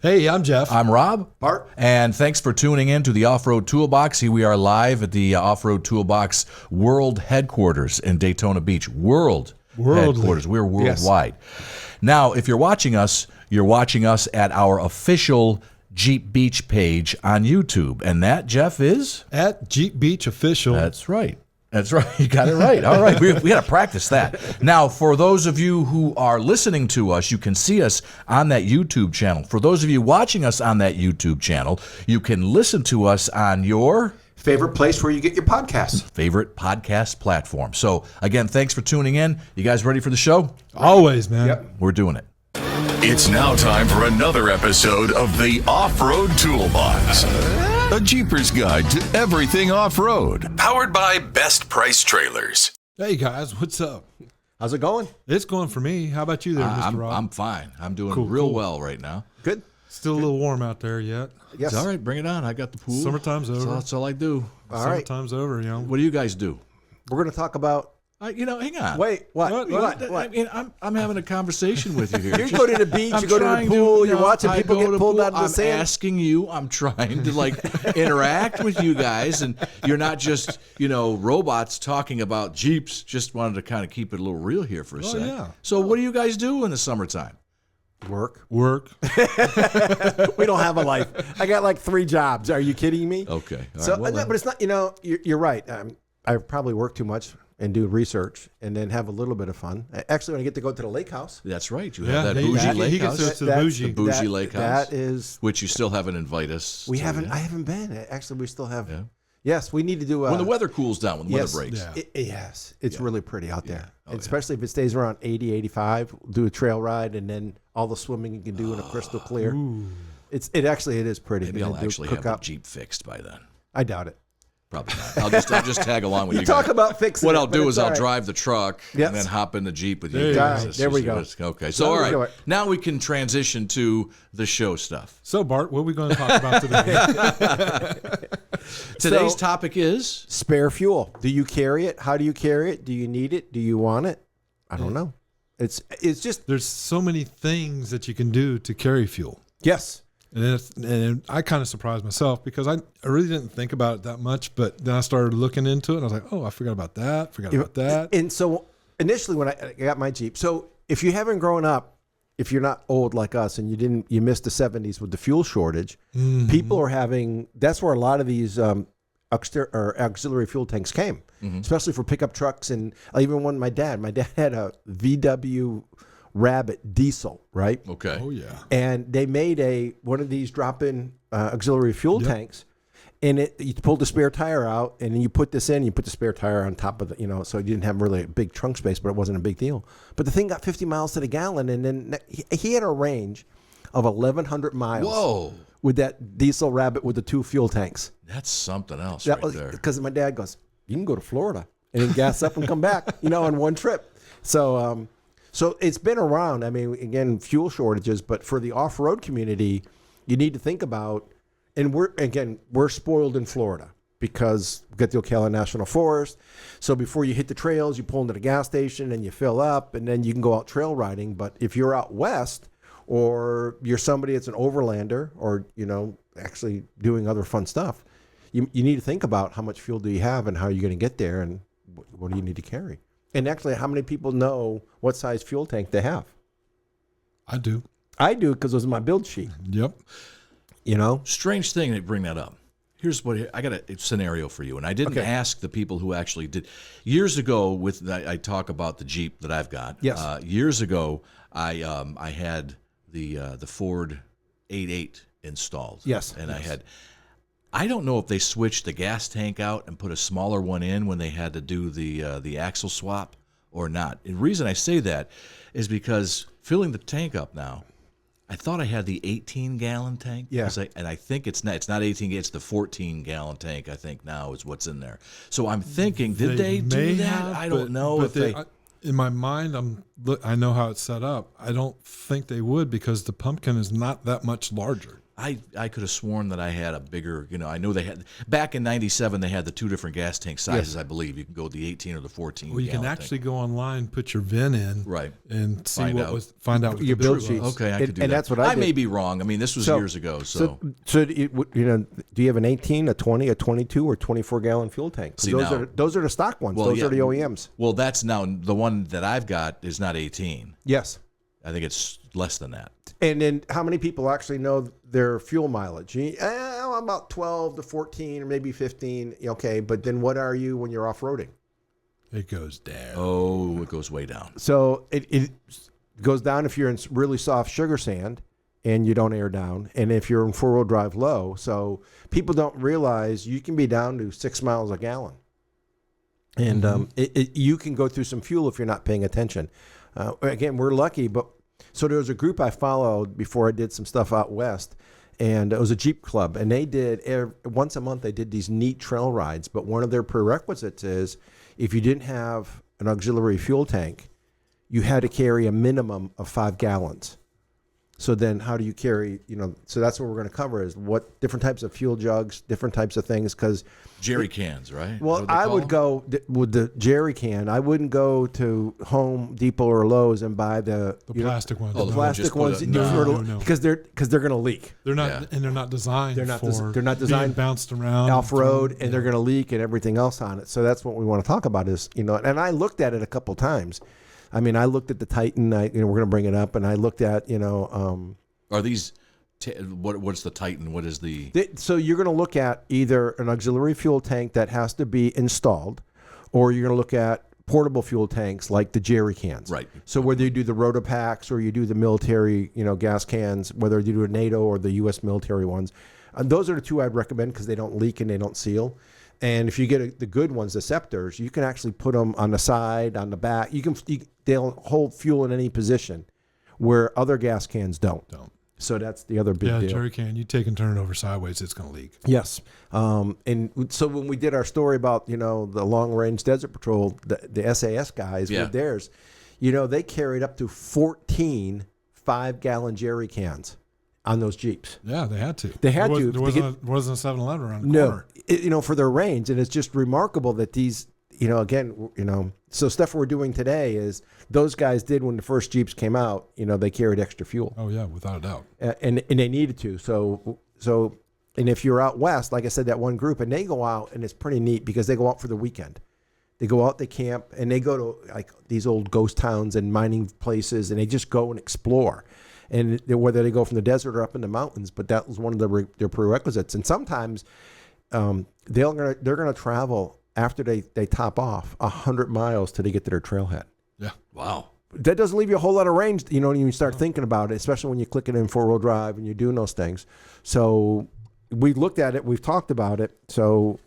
Hey, I'm Jeff. I'm Rob. Bart. And thanks for tuning in to the Off-Road Toolbox. Here we are live at the Off-Road Toolbox World Headquarters in Daytona Beach. World Headquarters. We're worldwide. Yes. Now, if you're watching us at our official Jeep Beach page on YouTube. And that, Jeff, is? At Jeep Beach Official. That's right. That's right. You got it right. All right. We got to practice that. Now, for those of you who are listening to us, you can see us on that YouTube channel. For those of you watching us on that YouTube channel, you can listen to us on your favorite place where you get your podcasts. Favorite podcast platform. So, again, thanks for tuning in. You guys ready for the show? Always, man. Yep. We're doing it. It's now time for another episode of the Off-Road Toolbox. A Jeepers guide to everything off-road. Powered by Best Price Trailers. Hey, guys. What's up? How's it going? It's going for me. How about you there, Mr. Rob? I'm fine. I'm doing real well right now. Good. Still a little warm out there yet. Yes. It's all right. Bring it on. I got the pool. Summertime's over. That's all I do. All right. Summertime's over, you know. What do you guys do? We're going to talk about... hang on. Wait, what? I mean, I'm having a conversation with you here. You go to the beach, you go to the pool, you're watching people get pulled out of the sand. I'm asking you, I'm trying to interact with you guys, and you're not just, robots talking about Jeeps. Just wanted to kind of keep it a little real here for a second. Yeah. So what do you guys do in the summertime? Work. We don't have a life. I got like 3 jobs. Are you kidding me? Okay. All So, right, well, but it's not, you're right. I probably work too much and do research and then have a little bit of fun. Actually, when I get to go to the lake house. That's right. You have that bougie lake house. He gets to the bougie. The bougie lake house. That is. Which you still haven't invited us I to. haven't been. Actually, we still have. Yeah. Yes, we need to do. When the weather cools down, when the weather breaks. Yeah. It's really pretty out there. Oh, especially if it stays around 80, 85. Do a trail ride and then all the swimming you can do in a crystal clear. Ooh. It is pretty. Maybe I'll actually have the Jeep fixed by then. I doubt it. Probably not. I'll just tag along with you. You talk guys. about fixing. What it, I'll do is I'll right. drive the truck and then hop in the Jeep with you guys. There we go. Okay. So all right. Now we can transition to the show stuff. So, Bart, what are we going to talk about today? Today's topic is spare fuel. Do you carry it? How do you carry it? Do you need it? Do you want it? I don't know. It's just there's so many things that you can do to carry fuel. Yes. And I kind of surprised myself because I really didn't think about it that much, but then I started looking into it and I was like, oh, I forgot about that. And so initially when I got my Jeep, so if you haven't grown up, if you're not old like us and you missed the 70s with the fuel shortage, people are having, that's where a lot of these auxiliary fuel tanks came, especially for pickup trucks. And even when my dad had a VW Rabbit diesel, right? okay. Oh, yeah. And they made one of these drop-in auxiliary fuel tanks, and you pulled the spare tire out, and then you put this in. You put the spare tire on top of the, so you didn't have really a big trunk space, but it wasn't a big deal. But the thing got 50 miles to the gallon, and then he had a range of 1,100 miles. Whoa. With that diesel Rabbit with the 2 fuel tanks. That's something else That right was there. because my dad goes, you can go to Florida and then gas up and come back, in one trip. So. So it's been around. I mean, again, fuel shortages, but for the off-road community, you need to think about, and we're spoiled in Florida because we got the Ocala National Forest. So before you hit the trails, you pull into the gas station and you fill up, and then you can go out trail riding. But if you're out west, or you're somebody that's an overlander, or actually doing other fun stuff, you need to think about how much fuel do you have and how you're going to get there, and what do you need to carry. And actually, how many people know what size fuel tank they have? I do. I do because it was in my build sheet. Yep. Strange thing that you bring that up. Here's what I got a scenario for you, and I didn't ask the people who actually did. Years ago, I talk about the Jeep that I've got. Yes. Years ago, I had the Ford 88 installed. Yes. And I don't know if they switched the gas tank out and put a smaller one in when they had to do the axle swap or not. And the reason I say that is because filling the tank up now, I thought I had the 18-gallon tank. Yeah. And I think it's not 18, it's the 14-gallon tank, I think now is what's in there. So I'm thinking, did they do that? I don't know if they... In my mind, I know how it's set up. I don't think they would because the pumpkin is not that much larger. I could have sworn that I had a bigger, I know they had, back in 97, they had the 2 different gas tank sizes, I believe. You can go the 18 or the 14. Well, you can actually go online, put your VIN in, right, and see find out what your build sheets. Okay, I could do that. And that's what I did. may be wrong. I mean, this was years ago. So do you have an 18, a 20, a 22, or 24-gallon fuel tank? See, those are the stock ones. Those are the OEMs. Well, that's now the one that I've got is not 18. Yes. I think it's less than that. And then how many people actually know their fuel mileage? I'm about 12 to 14 or maybe 15. Okay, but then what are you when you're off-roading? It goes down. Oh, it goes way down. So it goes down if you're in really soft sugar sand and you don't air down, and if you're in four-wheel drive low. So people don't realize you can be down to 6 miles a gallon. And you can go through some fuel if you're not paying attention. Again, we're lucky, but so there was a group I followed before I did some stuff out west, and it was a Jeep club, and they did once a month they did these neat trail rides. But one of their prerequisites is if you didn't have an auxiliary fuel tank, you had to carry a minimum of 5 gallons. So then how do you carry, so that's what we're going to cover is what different types of fuel jugs, different types of things, because jerry cans, right? Well, I would go with the jerry can. I wouldn't go to Home Depot or Lowe's and buy the plastic ones. The plastic ones No. because they're going to leak. They're not, and they're not designed. They're not being designed bounced around off road, and they're going to leak and everything else on it. So that's what we want to talk about is and I looked at it a couple times. I mean, I looked at the Titan. We're going to bring it up, and I looked at Are these? What's the Titan? What is the? So you're going to look at either an auxiliary fuel tank that has to be installed, or you're going to look at portable fuel tanks like the jerry cans. Right. So whether you do the Rotopacks or you do the military, gas cans, whether you do a NATO or the U.S. military ones, those are the two I'd recommend because they don't leak and they don't seal. And if you get the good ones, the Scepters, you can actually put them on the side, on the back. They'll hold fuel in any position, where other gas cans don't. So that's the other big deal. Yeah, jerry can. You take and turn it over sideways, it's going to leak. Yes. And so when we did our story about, the long-range desert patrol, the SAS guys with theirs, they carried up to 14 5-gallon jerry cans on those Jeeps. Yeah, they had to. There wasn't a 7-Eleven around the corner. No, for their range. And it's just remarkable that these, so stuff we're doing today is those guys did when the first Jeeps came out, they carried extra fuel. Oh, yeah, without a doubt. And they needed to. So, and if you're out west, like I said, that one group, and they go out, and it's pretty neat because they go out for the weekend. They go out, they camp, and they go to like these old ghost towns and mining places, and they just go and explore. And whether they go from the desert or up in the mountains, but that was one of their prerequisites. And sometimes they're gonna travel after they top off 100 miles till they get to their trailhead. Yeah. Wow. That doesn't leave you a whole lot of range, when you start thinking about it, especially when you click it in four-wheel drive and you're doing those things. So we looked at it, we've talked about it. So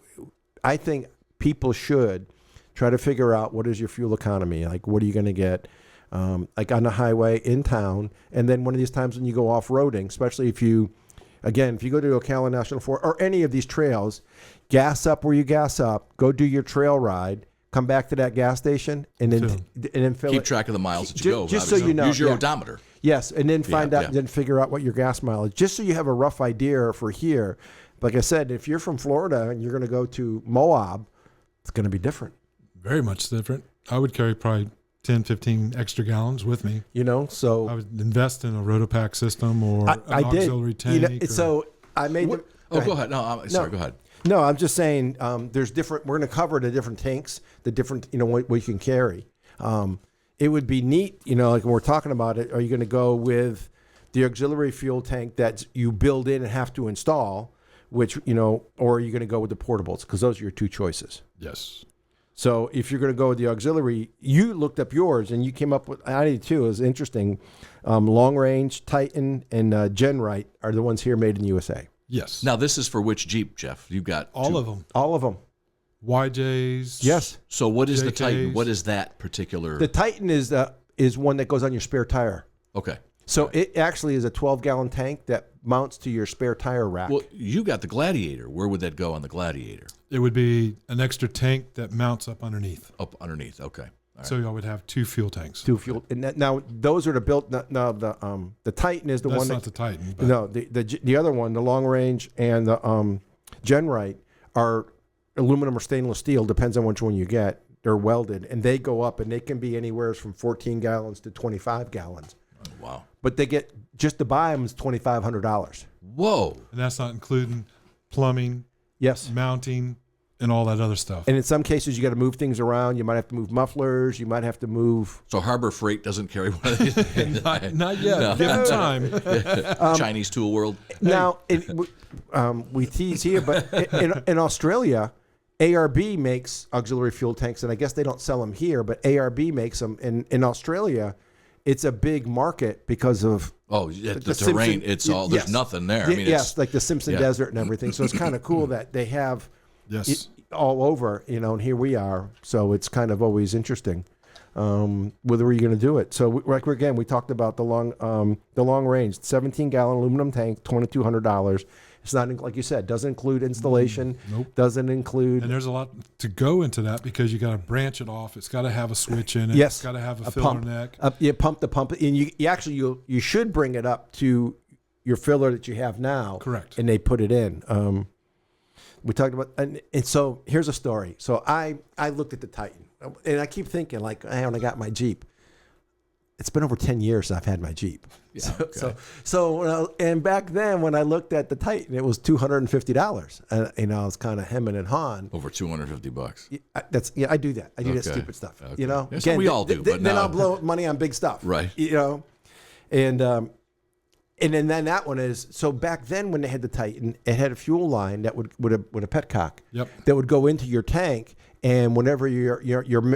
I think people should try to figure out what is your fuel economy, like what are you going to get, like on the highway in town, and then one of these times when you go off-roading, especially if you go to Ocala National Forest or any of these trails, gas up where you gas up, go do your trail ride, come back to that gas station, and then fill Keep it. track of the miles that you go. Just so you know. Use your odometer. Yes, and then then figure out what your gas mileage, just so you have a rough idea for here. Like I said, if you're from Florida and you're going to go to Moab, it's going to be different. Very much different. I would carry probably 10, 15 extra gallons with me. So I would invest in a Rotopack system or an auxiliary tank. So I made Go ahead. No, sorry, go ahead. No, I'm just saying there's different. We're going to cover the different tanks, the different, what you can carry. It would be neat, like when we're talking about it, are you going to go with the auxiliary fuel tank that you build in and have to install, which, or are you going to go with the portables? Because those are your two choices. Yes. So if you're going to go with the auxiliary, you looked up yours and you came up with, I did too, it was interesting. Long Range, Titan, and Genrite are the ones here made in the USA. Yes. Now, this is for which Jeep, Jeff? You've got all of them. All of them. YJs. Yes. So what is JKs. the Titan? What is that particular? The Titan is one that goes on your spare tire. Okay. So it actually is a 12-gallon tank that mounts to your spare tire rack. Well, you got the Gladiator. Where would that go on the Gladiator? It would be an extra tank that mounts up underneath. Up underneath. Okay. So y'all would have 2 fuel tanks. 2 fuel. And now those are built. Now the Titan is the That's one. not the Titan. But No, the other one, the long range and the Genrite are aluminum or stainless steel. Depends on which one you get. They're welded, and they go up, and they can be anywhere from 14 gallons to 25 gallons. Oh, wow. But they get just to buy them is $2,500. Whoa. And that's not including plumbing, Yes. mounting, and all that other stuff. And in some cases, you got to move things around. You might have to move mufflers. You might have to move. So Harbor Freight doesn't carry one of these? Not yet. No. Give it time. Chinese tool world? Now, we tease here, but in Australia, ARB makes auxiliary fuel tanks, and I guess they don't sell them here, but ARB makes them. In Australia, it's a big market because of the terrain. It's all there's nothing there. I mean, yes, like the Simpson Desert and everything. So it's kind of cool that they have it all over, and here we are. So it's kind of always interesting. Whether you're going to do it. So we talked about the long range 17-gallon aluminum tank, $2,200. It's not, like you said, doesn't include installation. Nope. Doesn't include. And there's a lot to go into that because you got to branch it off. It's got to have a switch in it. Yes. It's got to have a filler pump. neck. You pump the pump, and you should bring it up to your filler that you have now. Correct. And they put it in. We talked about, and so here's a story. So I looked at the Titan, and I keep thinking when I got my Jeep. It's been over 10 years since I've had my Jeep. Yeah, okay. So and back then when I looked at the Titan, it was $250. And I was kind of hemming and hawing. Over $250. I do that. I do that stupid stuff. Okay. Yeah, Again, we all do. But then I'll blow money on big stuff. Right. And then that one is, so back then when they had the Titan, it had a fuel line that would with a petcock. Yep. That would go into your tank. And whenever your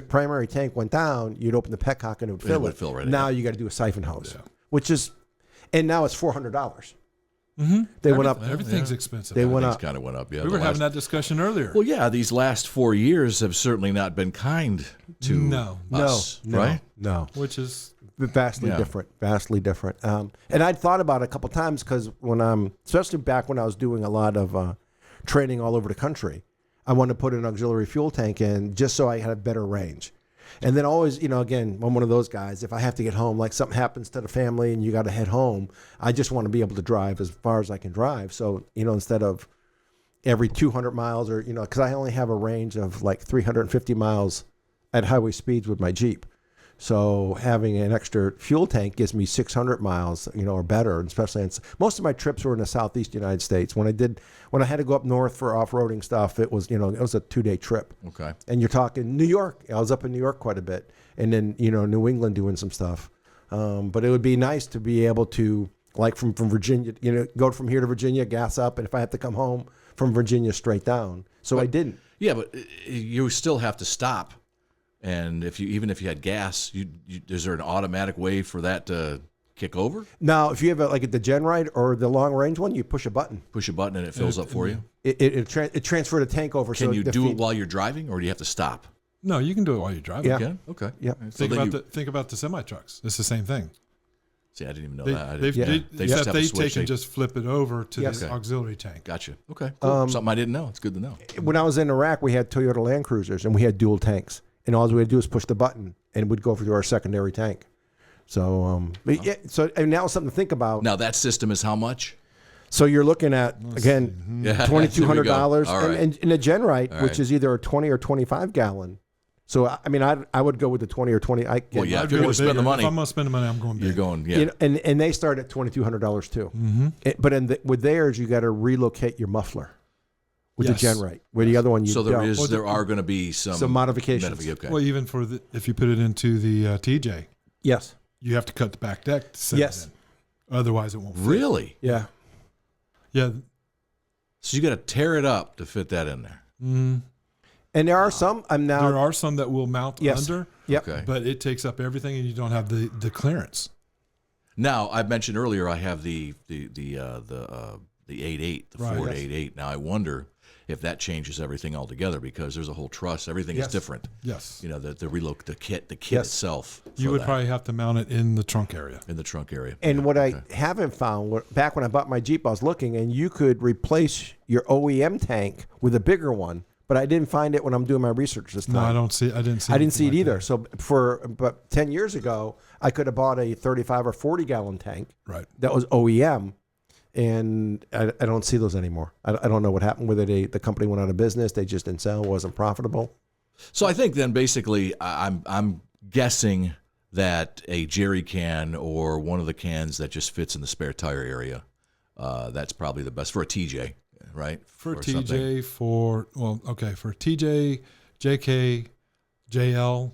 primary tank went down, you'd open the petcock and it would fill it. Fill right now you got to do a siphon hose, and now it's $400. Mm-hmm. They went up. Everything's expensive. They went up. Kind of went up. Yeah, We were having that discussion earlier. Well, yeah, these last 4 years have certainly not been kind to us, right? No. Which is vastly different. And I'd thought about it a couple times because especially back when I was doing a lot of training all over the country, I wanted to put an auxiliary fuel tank in just so I had a better range. And then always, again, I'm one of those guys, if I have to get home, like something happens to the family and you got to head home, I just want to be able to drive as far as I can drive. So, instead of every 200 miles or, because I only have a range of like 350 miles at highway speeds with my Jeep. So having an extra fuel tank gives me 600 miles, or better. And especially most of my trips were in the southeast United States. When I had to go up north for off-roading stuff, it was a 2-day trip. Okay. And you're talking New York. I was up in New York quite a bit, and then New England doing some stuff. But it would be nice to be able to, like from Virginia, go from here to Virginia, gas up, and if I have to come home from Virginia straight down. So I didn't. Yeah, but you still have to stop. And even if you had gas, is there an automatic way for that to kick over? Now, if you have the Genrite or the long range one, you push a button. Push a button and it fills up for you? It transferred a tank over. Can you do it while you're driving, or do you have to stop? No, you can do it while you're driving. Yeah. You can? Okay. Yeah. Think about the semi-trucks. It's the same thing. See, I didn't even know They that. they take and just flip it over to the auxiliary tank. Gotcha. Okay. Cool. Something I didn't know. It's good to know. When I was in Iraq, we had Toyota Land Cruisers, and we had dual tanks. And all we had to do is push the button, and it would go through our secondary tank. So, and that was something to think about. Now, that system is how much? So you're looking at, again, $2,200. Right. And a Genrite, which is either a 20 or 25 gallon. So, I would go with the 20 or 20. If you're going to spend the money. If I'm going to spend the money, I'm going big. You're going, yeah. And they start at $2,200 too. Mm-hmm. But with theirs, you got to relocate your muffler. With the Genrite, where the other one you don't. So there are going to be some modifications. Okay. Well, even if you put it into the TJ, yes, you have to cut the back deck to set it in. Otherwise, it won't fit. Really? Yeah. Yeah. So you got to tear it up to fit that in there. Mm. And there are some. There are some that will mount under. Yep. Okay. But it takes up everything, and you don't have the clearance. Now, I mentioned earlier I have the 8.8, the Ford 8.8. Now I wonder if that changes everything altogether, because there's a whole truss. Everything is different. Yes. The kit itself. You would probably have to mount it in the trunk area. In the trunk area. And what I haven't found, back when I bought my Jeep, I was looking, and you could replace your OEM tank with a bigger one, but I didn't find it when I'm doing my research this time. No, I didn't see it like either. that. So but 10 years ago, I could have bought a 35 or 40 gallon tank. Right. That was OEM. And I don't see those anymore. I don't know what happened with it. The company went out of business. They just didn't sell. Wasn't profitable. So I think then basically I'm guessing that a jerry can or one of the cans that just fits in the spare tire area, that's probably the best for a TJ, right? For or TJ, something. for TJ, JK, JL,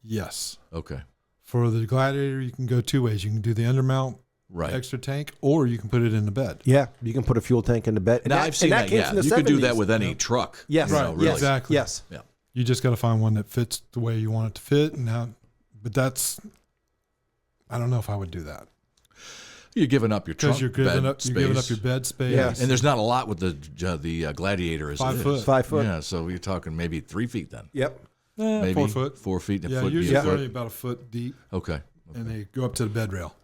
yes. Okay. For the Gladiator, you can go two ways. You can do the undermount extra tank, or you can put it in the bed. Yeah, you can put a fuel tank in the bed. Now I've seen that. Yeah, you can do that with any truck. Yes, right. Really. Exactly. Yes. Yeah. You just got to find one that fits the way you want it to fit, but I don't know if I would do that. You're giving up your trunk Because you're giving up space. your bed space. Yeah. And there's not a lot with the Gladiator. 5 foot. 5 foot. Yeah, so you're talking maybe 3 feet then. Yep. Maybe 4 foot. 4 feet. Yeah, foot usually be a it's foot. only about a foot deep, Okay. and they go up to the bed rail.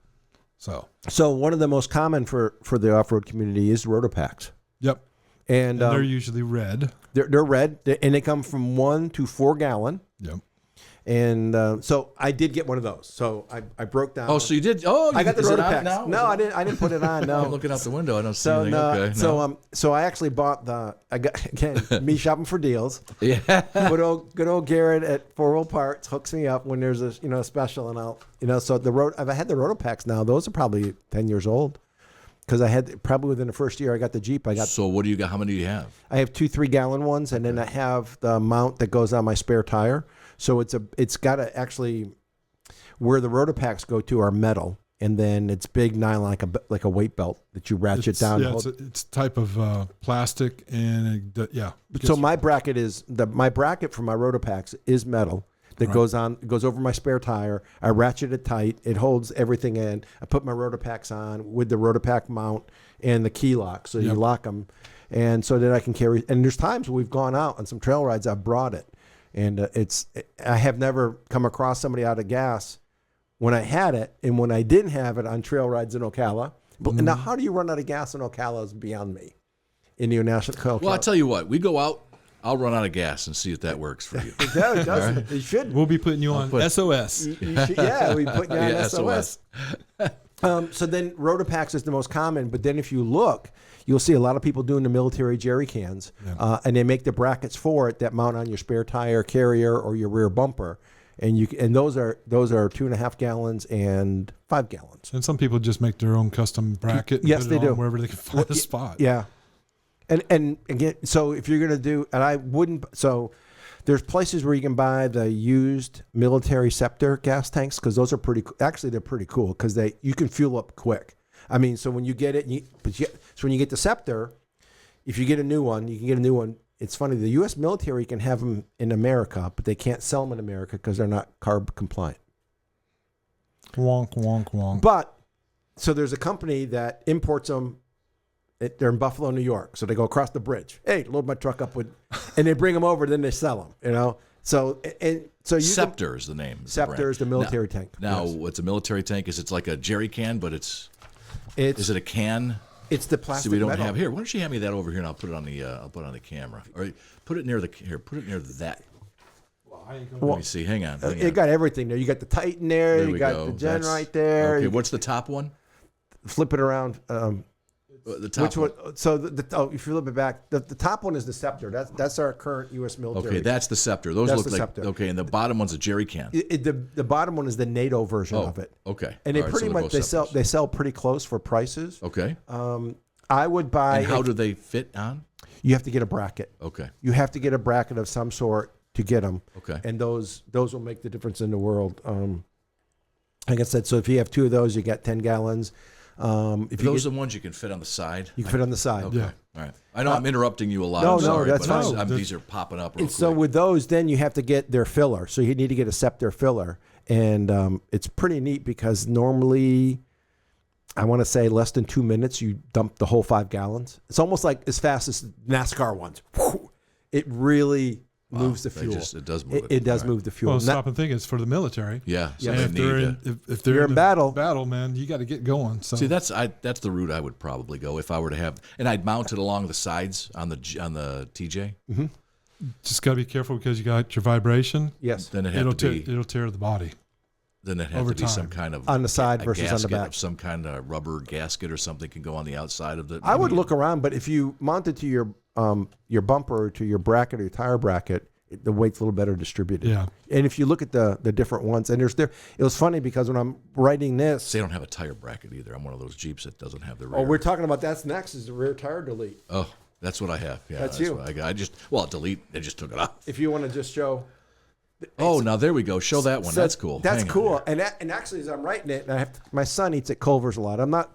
So one of the most common for the off-road community is Rotopacks. Yep. And they're usually red. they're red, and they come from 1 to 4 gallon. Yep. And so I did get one of those. So I broke down. Oh, so you did? Oh, I got the is it on Rotopacks. now? No, I didn't put it on. No. I'm looking out the window. I don't see So anything. no, Okay. so I actually bought I got again me shopping for deals. Yeah. Good old Garrett at 4 Wheel Parts hooks me up when there's a special, and I'll so I've had the Rotopacks now. Those are probably 10 years old because I had probably within the first year I got the Jeep. So what do you got? How many do you have? I have 2 3-gallon ones, and then I have the mount that goes on my spare tire. So it's got to actually where the Rotopacks go to are metal, and then it's big nylon like a weight belt that you ratchet down. Yeah, it's type of plastic, and So my bracket my bracket for my Rotopacks is metal that goes over my spare tire. I ratchet it tight. It holds everything in. I put my Rotopacks on with the Rotopack mount and the key lock, so you lock them, and so that I can carry. And there's times we've gone out on some trail rides. I've brought it. And I have never come across somebody out of gas when I had it, and when I didn't have it on trail rides in Ocala. But now, how do you run out of gas in Ocala is beyond me. In the national Ocala. Well, I'll tell you what. We go out. I'll run out of gas and see if that works for you. It does. Right. It should. We'll be putting you on SOS. We put you on SOS. So then Rotopacks is the most common, but then if you look, you'll see a lot of people doing the military jerry cans, and they make the brackets for it that mount on your spare tire carrier or your rear bumper, and those are 2.5 gallons and 5 gallons. And some people just make their own custom bracket. And Yes, put it they on do. wherever they can find a spot. Yeah, and again, so if you're gonna do, and I wouldn't, so there's places where you can buy the used military Scepter gas tanks because those are actually they're pretty cool because you can fuel up quick. I mean, so when you get it, so when you get the Scepter, if you get a new one, you can get a new one. It's funny, the U.S. military can have them in America, but they can't sell them in America because they're not CARB compliant. Wonk, wonk, wonk. But, so there's a company that imports them. They're in Buffalo, New York. So they go across the bridge. Hey, load my truck up with, and they bring them over, then they sell them, So, Scepter is the name. Scepter is the military tank. Now, Yes. what's a military tank? Is it's like a jerry can, but is It's it a can? It's the plastic. See, we don't metal. have here. Why don't you hand me that over here, and I'll put it on the camera, or put it near Put it near that. Let me see. Hang on. It got everything there. You got the Titan there. There You we got go. the Gen That's- right there. Okay, You what's the top one? flip it around. The top Which one? So if you flip it back, the top one is the Scepter. That's our current U.S. military. Okay, that's the Scepter. Those That's look the like Scepter. okay, and the bottom one's a jerry can. The bottom one is the NATO version of it. Okay. And they All right, pretty so they're much both they Scepters. sell pretty close for prices. Okay. I would buy. And how do they fit on? You have to get a bracket. Okay. You have to get a bracket of some sort to get them. Okay. And those will make the difference in the world. Like I said, so if you have 2 of those, you get 10 gallons. If Those are the ones you can fit on the side. you can fit on the side. Okay. Yeah. All right. I know I'm interrupting you a lot. No, I'm no, sorry, that's but fine. these are popping up real And so quick. with those, then you have to get their filler. So you need to get a Scepter filler. And it's pretty neat because normally, I want to say less than 2 minutes, you dump the whole 5 gallons. It's almost like as fast as NASCAR ones. It really moves the fuel. It does move it. It does move the fuel. Well, And that- stop and think. It's for the military. Yeah. So And they if they're need if they're You're in battle. man, you got to get going. So see, that's the route I would probably go if I were to have, and I'd mount it along the sides on the TJ. Mm-hmm. Just got to be careful because you got your vibration. Yes. Then it'll tear the body. Then it has to be some kind of on the side versus on the back. Of some kind of rubber gasket or something can go on the outside of the. I would look around, but if you mount it to your bumper or to your bracket or your tire bracket, the weight's a little better distributed. Yeah. And if you look at the different ones, and it was funny because when I'm writing this, they don't have a tire bracket either. I'm one of those Jeeps that doesn't have the rear. Oh, we're talking about that's next is the rear tire delete. Oh, that's what I have. Yeah, that's you. What I just delete. I just took it off. If you want to just show. Oh, now there we go. Show that one. That's cool. That's cool. And actually, as I'm writing it, and my son eats at Culver's a lot. I'm not,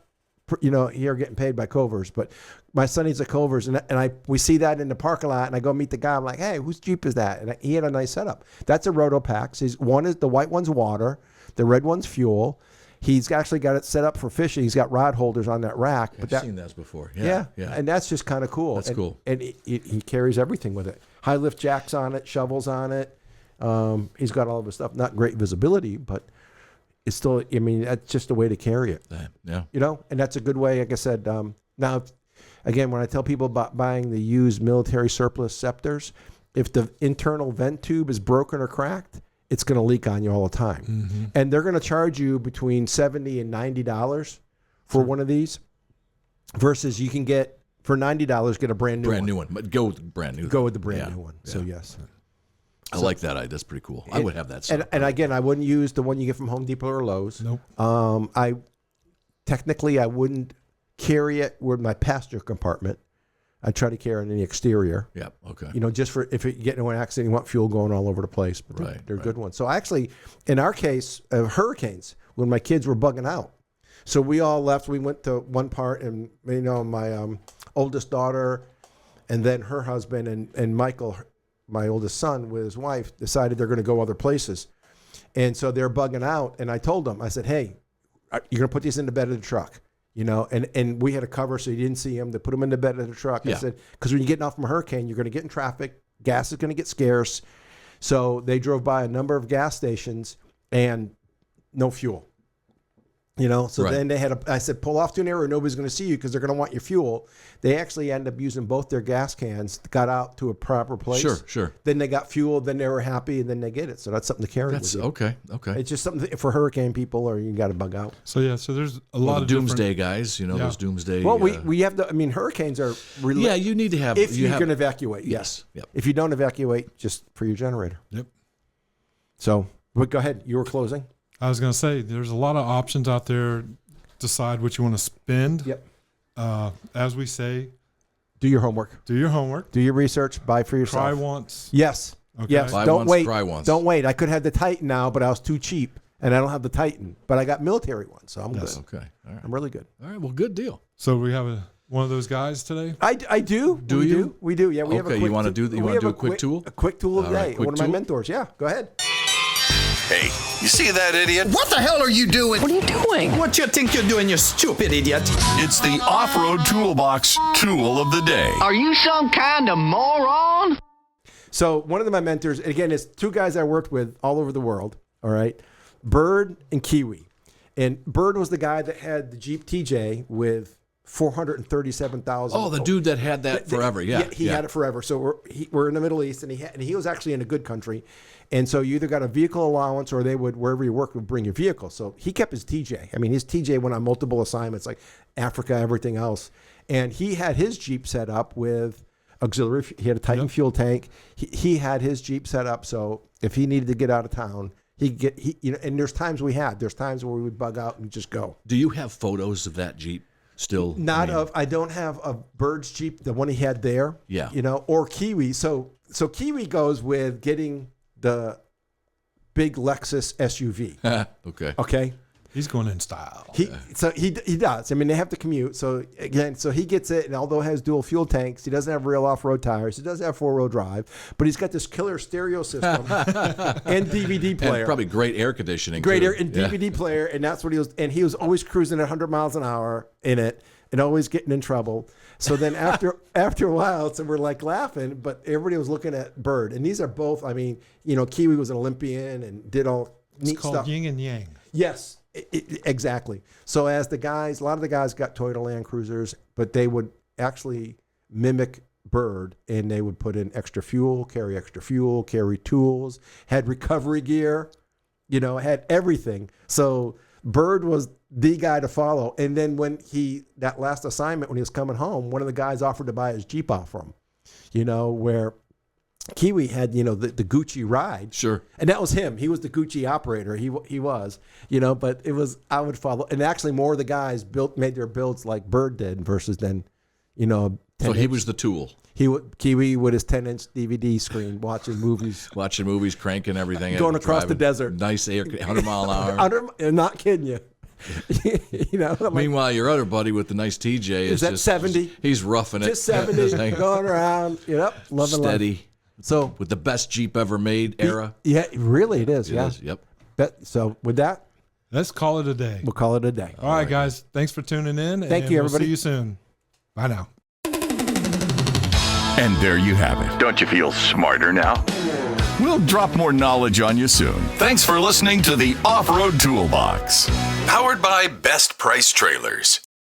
here getting paid by Culver's, but my son eats at Culver's, and we see that in the parking lot, and I go meet the guy. I'm like, hey, whose Jeep is that? And he had a nice setup. That's a Rotopax. The white one's water, the red one's fuel. He's actually got it set up for fishing. He's got rod holders on that rack. I've seen those before. Yeah. And that's just kind of cool. That's cool. And he carries everything with it. High lift jacks on it, shovels on it. He's got all of his stuff. Not great visibility, but it's still, that's just a way to carry it. Yeah. And that's a good way, like I said. Now, again, when I tell people about buying the used military surplus Scepters, if the internal vent tube is broken or cracked, it's going to leak on you all the time. Mm-hmm. And they're going to charge you between $70 and $90 for one of these versus you can get, for $90, get a brand new one. But go with the brand new. Go with the brand new one. Yeah. So, yes. I like that. That's pretty cool. I would have that. And again, I wouldn't use the one you get from Home Depot or Lowe's. Nope. I wouldn't carry it with my passenger compartment. I try to carry it in the exterior. Yeah. Okay. Just for if you get into an accident, you want fuel going all over the place. But they're good ones. So actually, in our case, hurricanes, when my kids were bugging out, so we all left. We went to one part, and my oldest daughter, and then her husband and Michael, my oldest son, with his wife, decided they're going to go other places. And so they're bugging out. And I told them, I said, hey, you're going to put these in the bed of the truck, and we had a cover so you didn't see them. They put them in the bed of the truck. Yeah. I said, because when you're getting off from a hurricane, you're going to get in traffic. Gas is going to get scarce. So they drove by a number of gas stations and no fuel. So then they I said, pull off to an area where nobody's going to see you because they're going to want your fuel. They actually ended up using both their gas cans, got out to a proper place. Sure. Then they got fuel, then they were happy, and then they get it. So that's something to carry with you. Okay. It's just something for hurricane people or you got to bug out. So there's a lot of doomsday guys, those doomsday. Well, we have hurricanes are really. Yeah, you need to have. If you can evacuate, yes. Yep. If you don't evacuate, just for your generator. Yep. So, but go ahead. You were closing. I was going to say, there's a lot of options out there. Decide what you want to spend. Yep. As we say, do your homework. Do your research. Buy for yourself. Try once. Yes. Okay. Yes. Buy Don't once, wait. try once. Don't wait. I could have the Titan now, but I was too cheap, and I don't have the Titan. But I got military ones, so I'm good. Okay. All right. I'm really good. All right. Well, good deal. So we have one of those guys today. I do. Do you? We do. Yeah. We have a quick you want to do? You want to do a quick tool? A quick tool of the day. One of my mentors. Yeah. Go ahead. Hey, you see that idiot? What the hell are you doing? What are you doing? What you think you're doing, you stupid idiot? It's the Off-Road Toolbox Tool of the Day. Are you some kind of moron? So one of my mentors, again, is two guys I worked with all over the world. All right, Bird and Kiwi. And Bird was the guy that had the Jeep TJ with 437,000. Oh, the dude that had that forever. Yeah, he had it forever. So we're in the Middle East, and he was actually in a good country. And so you either got a vehicle allowance or they would, wherever you work, would bring your vehicle. So he kept his TJ. I mean, his TJ went on multiple assignments, like Africa, everything else. And he had his Jeep set up with auxiliary. He had a Titan fuel tank. He had his Jeep set up. So if he needed to get out of town, and there's times where we would bug out and just go. Do you have photos of that Jeep still? I don't have a Bird's Jeep, the one he had there. Yeah. Or Kiwi. So Kiwi goes with getting the big Lexus SUV. Okay. He's going in style. He does. I mean, they have to commute. So again, he gets it, and although it has dual fuel tanks, he doesn't have real off-road tires. He doesn't have four-wheel drive, but he's got this killer stereo system and DVD player. And probably great air conditioning. DVD player, and that's what he was. And he was always cruising at 100 miles an hour in it, and always getting in trouble. So then after a while, so we're like laughing, but everybody was looking at Bird, and these are both. I mean, Kiwi was an Olympian and did all neat stuff. It's called yin and yang. Yes. Exactly. So as a lot of the guys got Toyota Land Cruisers, but they would actually mimic Bird, and they would put in extra fuel, carry tools, had recovery gear, had everything. So Bird was the guy to follow. And then when that last assignment, when he was coming home, one of the guys offered to buy his Jeep off from him, where Kiwi had, the Gucci ride. Sure. And that was him. He was the Gucci operator. He was, but it was, I would follow. And actually more of the guys made their builds like Bird did versus then, So he was the tool. Kiwi with his 10-inch DVD screen, watching movies, cranking everything. Going across the desert. Nice air, 100 mile an hour. I'm not kidding you. Meanwhile, your other buddy with the nice TJ is that just 70. He's roughing it. Just 70, going around. Yep, loving steady. Life. So with the best Jeep ever made era. Yeah, really it is. It yeah. is, yep. So with that, let's call it a day. We'll call it a day. All right, guys. Thanks for tuning in. Thank you, everybody. We'll see you soon. Bye now. And there you have it. Don't you feel smarter now? We'll drop more knowledge on you soon. Thanks for listening to the Off-Road Toolbox. Powered by Best Price Trailers.